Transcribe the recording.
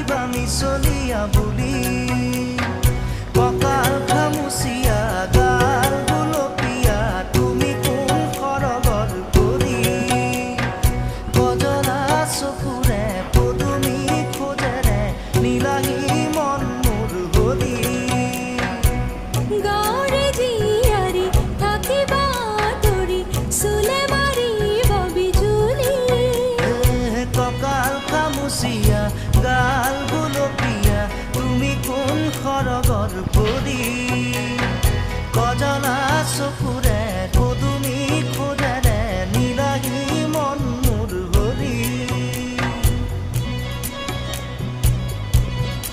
নাহিবা মিছলিয়া বুলি কঁকাল খামুচিয়া গাল গুলপীয়া তুমি কোন সৰগৰ পৰি কজলা চকুৰে পদুমী খোজেৰে নীলাহী মন মোৰ হৰি গাঁৱৰে জীয়াৰী থাকিবা তৰি চুলে মাৰিব বিজুলি কঁকাল খামুচিয়া গাল গুলপীয়া তুমি কোন সৰগৰ পৰি কজলা চকুৰে